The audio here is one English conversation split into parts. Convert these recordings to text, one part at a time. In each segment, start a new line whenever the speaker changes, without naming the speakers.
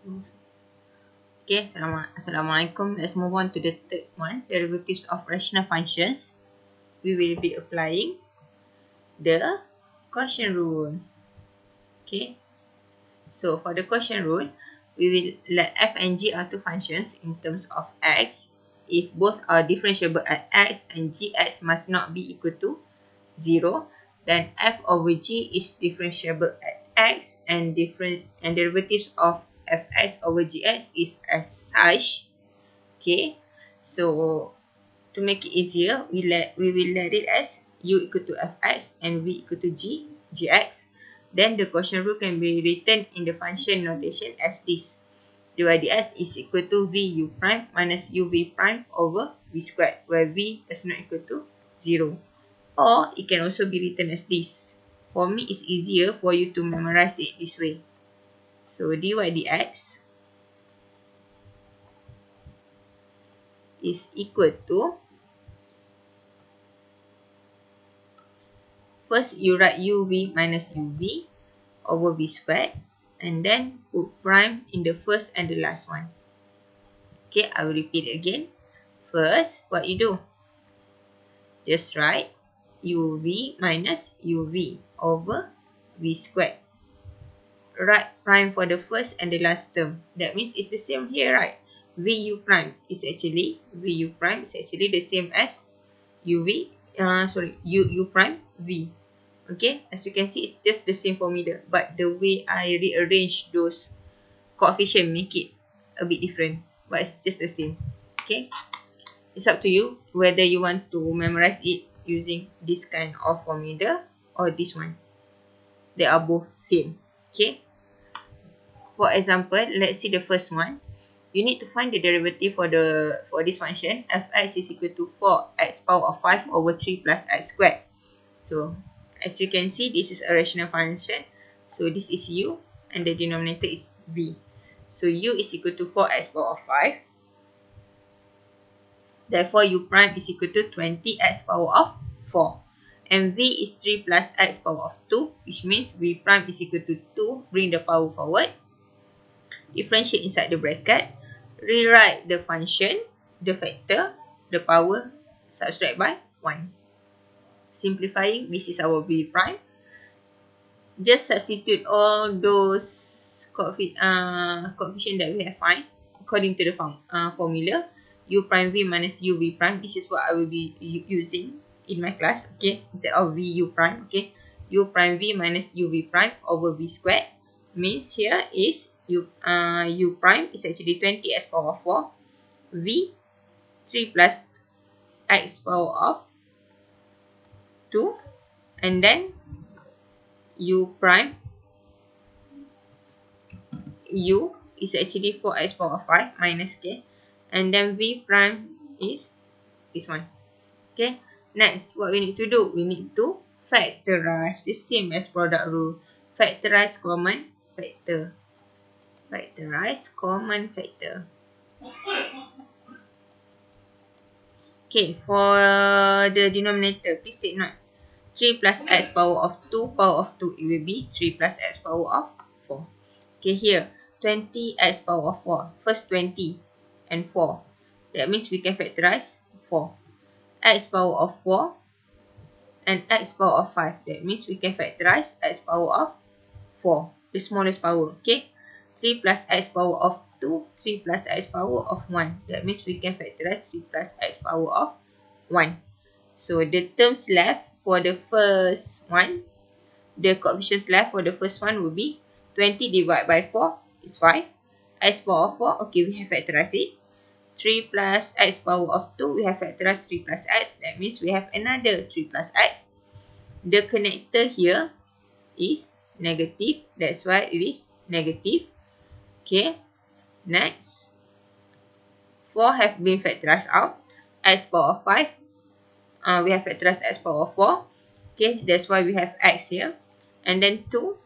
Okay, Assalamualaikum. Let's move on to the third one, derivatives of rational functions. We will be applying the quotient rule. Okay, so for the quotient rule, we will let f and g are two functions in terms of x. If both are differentiable at x and gx must not be equal to 0, then f over g is differentiable at x and derivatives of fx over gx is as such. Okay, so to make it easier, we will let it as u equal to fx and v equal to gx. Then the quotient rule can be written in the function notation as this: dy dx is equal to vu prime minus uv prime over v squared, where v is not equal to 0. Or it can also be written as this. For me, it's easier for you to memorize it this way. So dy dx is equal to, first you write uv minus uv over v squared, and then put prime in the first and the last one. Okay, I will repeat again. First, what you do? Just write uv minus uv over v squared. Write prime for the first and the last term. That means it's the same here, right? vu prime is actually the same as u prime v. Okay, as you can see, it's just the same formula, but the way I rearrange those coefficient make it a bit different, but it's just the same. Okay, it's up to you whether you want to memorize it using this kind of formula or this one. They are both same. Okay, for example, let's see the first one. You need to find the derivative for this function. Fx is equal to 4x power of 5 over 3 plus x squared. So as you can see, this is a rational function. So this is u and the denominator is v. So u is equal to 4x power of 5. Therefore, u prime is equal to 20x power of 4. And v is 3 plus x power of 2, which means v prime is equal to 2. Bring the power forward. Differentiate inside the bracket. Rewrite the function, the factor, the power, subtract by 1. Simplifying, this is our v prime. Just substitute all those coefficient that we have find according to the formula. U prime v minus uv prime. This is what I will be using in my class. Okay, instead of vu prime. Okay, u prime v minus uv prime over v squared means here is u prime is actually 20x power of 4, v 3 plus x power of 2, and then u prime, u is actually 4x power of 5 minus k, and then v prime is this one. Okay, next what we need to do, we need to factorize, the same as product rule. Factorize common factor. Factorize common factor. Okay, for the denominator, please take note. 3 plus x power of 2 power of 2, it will be 3 plus x power of 4. Okay, here 20x power of 4. First 20 and 4. That means we can factorize 4. X power of 4 and x power of 5. That means we can factorize x power of 4. The smallest power. Okay, 3 plus x power of 2, 3 plus x power of 1. That means we can factorize 3 plus x power of 1. So the terms left for the first one, the coefficients left for the first one will be 20 divided by 4 is 5. X power of 4, okay, we have factorized it. 3 plus x power of 2, we have factorized 3 plus x. That means we have another 3 plus x. The connector here is negative. That's why it is negative. Okay, next. 4 have been factorized out. X power of 5. We have factorized x power of 4. Okay, that's why we have x here. And then 2.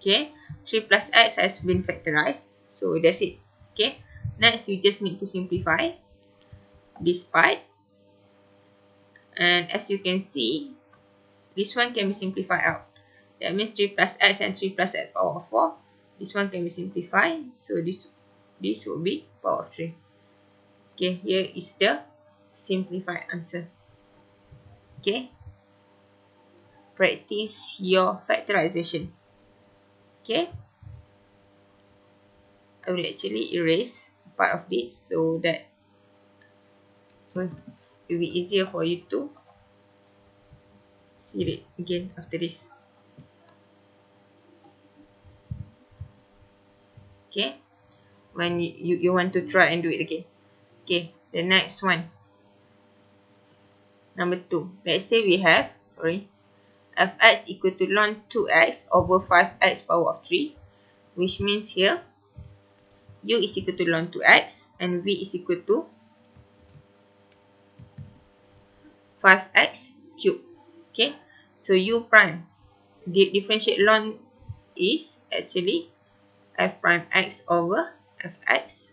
Okay, 3 plus x has been factorized. So that's it. Okay, next you just need to simplify this part. And as you can see, this one can be simplified out. That means 3 plus x and 3 plus x power of 4. This one can be simplified. So this will be power of 3. Okay, here is the simplified answer. Okay, practice your factorization. Okay, I will actually erase part of this so that it will be easier for you to see it again after this. Okay, when you want to try and do it again. Okay, the next one, number 2. Let's say we have, fx equal to ln 2x over 5x power of 3, which means here u is equal to ln 2x and v is equal to 5x cube. Okay, so u prime, differentiate ln is actually f prime x over fx.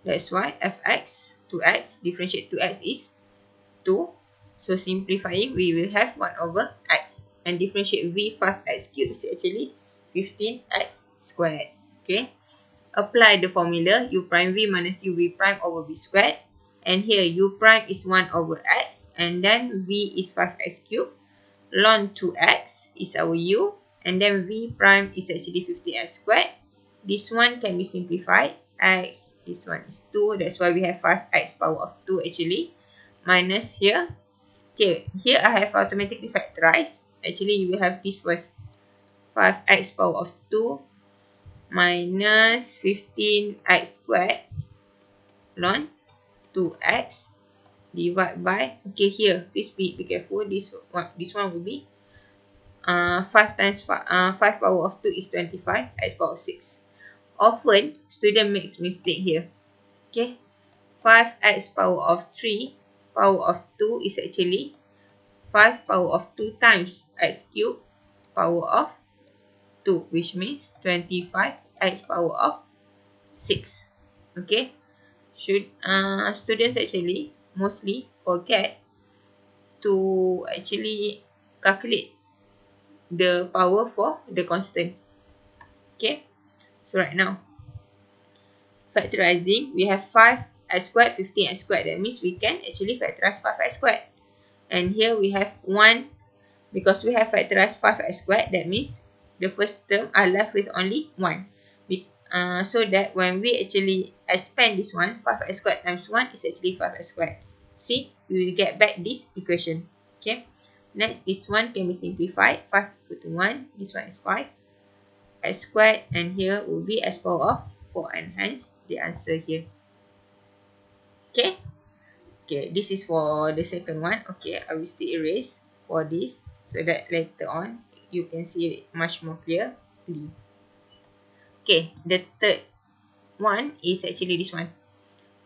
That's why fx 2x, differentiate 2x is 2. So simplifying, we will have 1 over x. And differentiate v 5x cubed is actually 15x squared. Okay. Apply the formula u prime v minus u v prime over v squared. And here u prime is 1 over x. And then v is 5x cubed. Ln 2x is our u. And then v prime is actually 15x squared. This one can be simplified. X, this one is 2. That's why we have 5x power of 2 actually. Minus here. Okay, here I have automatically factorized. Actually, you will have this first. 5x power of 2 minus 15x squared ln 2x divided by, okay, here, please be careful. This one will be 5 times 5 power of 2 is 25, x power of 6. Often, student makes mistake here. Okay, 5x power of 3 power of 2 is actually 5 power of 2 times x cubed power of 2, which means 25 x power of 6. Okay, students actually mostly forget to actually calculate the power for the constant. Okay, so right now factorizing, we have 5x squared, 15x squared. That means we can actually factorize 5x squared. And here we have 1, because we have factorized 5x squared, that means the first term are left with only 1. So that when we actually expand this one, 5x squared times 1 is actually 5x squared. See, we will get back this equation. Okay, next, this one can be simplified. 5 equal to 1, this one is 5 x squared, and here will be x power of 4, and hence the answer here. Okay, this is for the second one. Okay, I will still erase for this so that later on you can see it much more clearly. Okay, the third one is actually this one.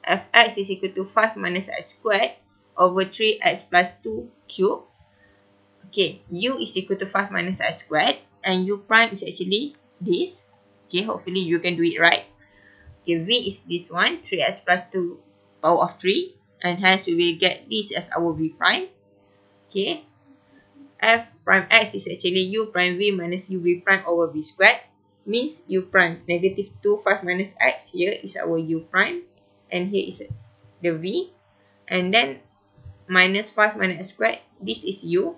Fx is equal to 5 minus x squared over 3x plus 2 cube. Okay, u is equal to 5 minus x squared, and u prime is actually this. Okay, hopefully you can do it right. Okay, v is this one, 3x plus 2 power of 3, and hence we will get this as our v prime. Okay, f prime x is actually u prime v minus u v prime over v squared, means u prime negative 2 5 minus x, here is our u prime, and here is the v, and then minus 5 minus x squared, this is u,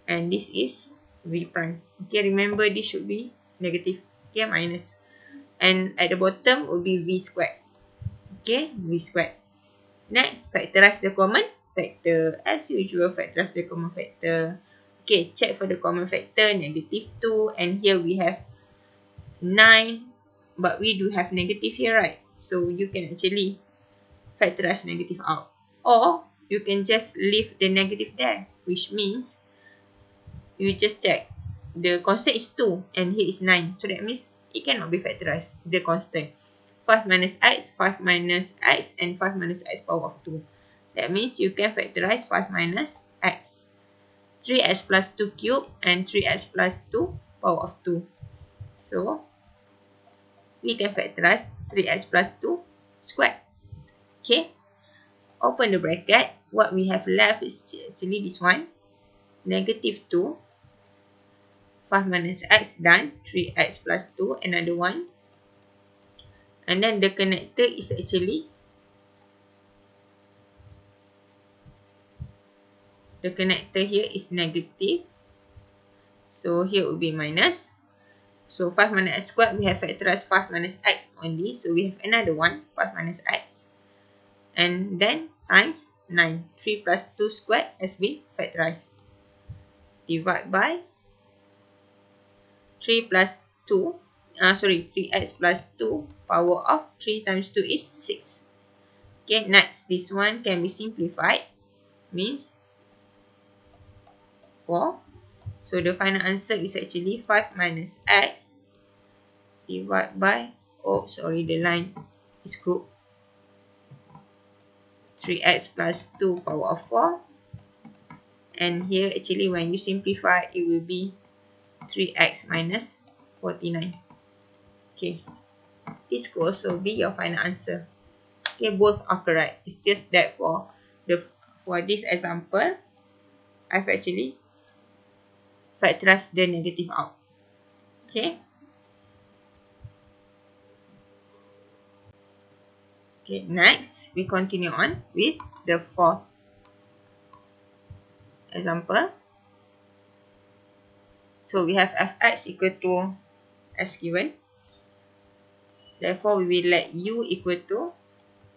and this is v prime. Okay, remember this should be negative. Okay, minus, and at the bottom will be v squared. Okay, v squared. Next, factorize the common factor. As usual, factorize the common factor. Okay, check for the common factor, negative 2, and here we have 9, but we do have negative here, right? So you can actually factorize negative out, or you can just leave the negative there, which means you just check the constant is 2 and here is 9, so that means it cannot be factorized, the constant. 5 minus x, 5 minus x, and 5 minus x power of 2. That means you can factorize 5 minus x. 3x plus 2 cube and 3x plus 2 power of 2. So, we can factorize 3x plus 2 squared. Okay. Open the bracket. What we have left is actually this one. Negative 2 5 minus x, done. 3x plus 2, another one. And then the connector is actually, the connector here is negative. So here will be minus. So 5 minus x squared, we have factorized 5 minus x only. So we have another one, 5 minus x. And then times 9. 3 plus 2 squared has been factorized. Divide by 3 plus 2. 3x plus 2. Power of 3 times 2 is 6. Okay, next. This one can be simplified. Means 4. So the final answer is actually 5 minus x divided by, the line is crooked. 3x plus 2 power of 4. And here actually when you simplify, it will be 3x minus 49. Okay. This could also be your final answer. Okay, both are correct. It's just that for this example, I've actually factorized the negative out. Okay. Okay, next we continue on with the fourth example. So we have fx equal to as given. Therefore, we will let u equal to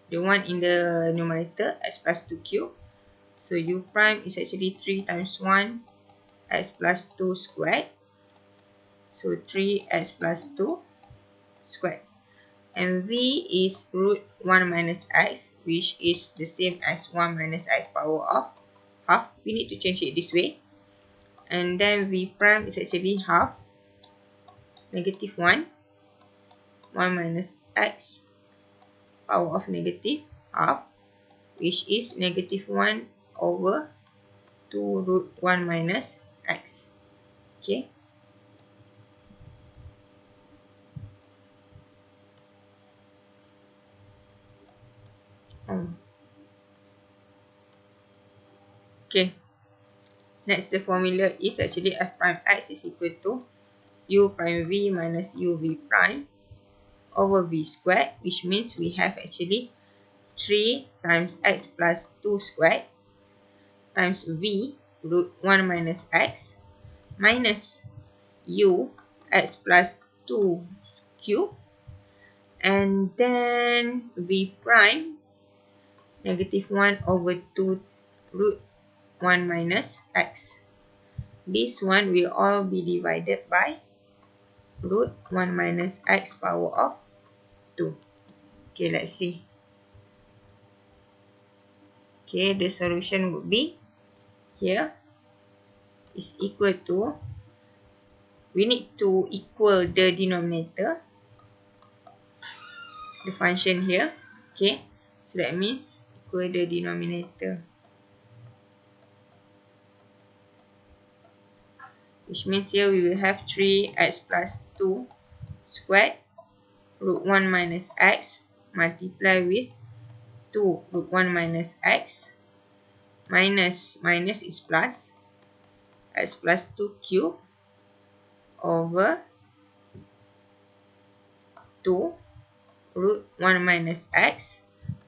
the one in the numerator, x plus 2 cube. So u prime is actually 3 times 1 x plus 2 squared. So 3x plus 2 squared. And v is root 1 minus x, which is the same as 1 minus x power of half. We need to change it this way. And then v prime is actually half, negative 1 minus x power of negative half, which is negative 1 over 2 root 1 minus x. Okay. Okay. Next, the formula is actually f prime x is equal to u prime v minus uv prime over v squared, which means we have actually 3 times x plus 2 squared times v root 1 minus x minus u x plus 2 cube, and then v prime negative 1 over 2 root 1 minus x. This one will all be divided by root 1 minus x power of 2. Okay, let's see. Okay, the solution would be here is equal to, we need to equal the denominator, the function here. Okay, so that means equal the denominator, which means here we will have 3x plus 2 squared root 1 minus x multiply with 2 root 1 minus x minus is plus, x plus 2 cube over 2 root 1 minus x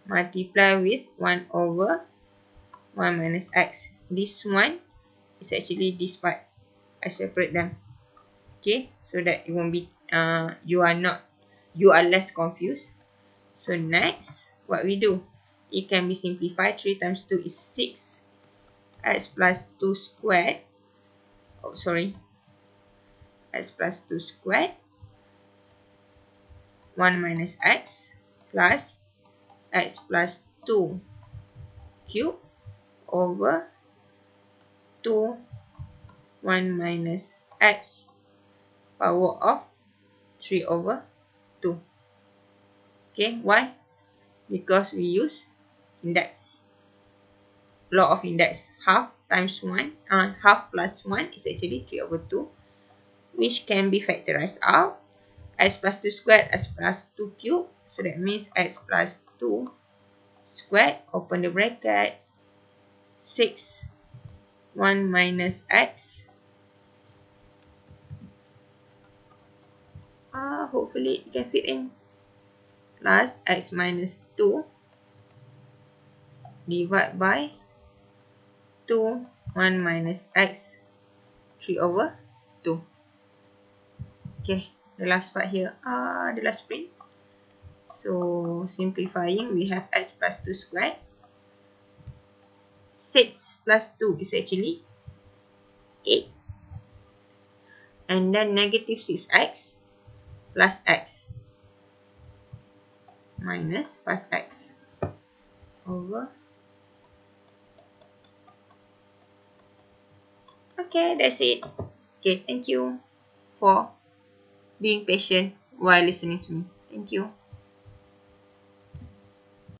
multiply with 1 over 1 minus x. This one is actually this part. I separate them. Okay, so that it won't be you are less confused. So next, what we do, it can be simplified. 3 times 2 is 6 x plus 2 squared. X plus 2 squared 1 minus x plus x plus 2 cube over 2 1 minus x power of 3 over 2. Okay, why? Because we use index, law of index. Half times 1, half plus 1 is actually 3 over 2, which can be factorized out. X plus 2 squared, x plus 2 cube. So that means x plus 2 squared, open the bracket, 6 1 minus x hopefully it can fit in. Plus x minus 2 divided by 2, 1 minus x, 3 over 2. Okay, the last part here, the last print. So, simplifying, we have x plus 2 squared. 6 plus 2 is actually 8. And then negative 6x plus x minus 5x over. Okay, that's it. Okay, thank you for being patient while listening to me. Thank you.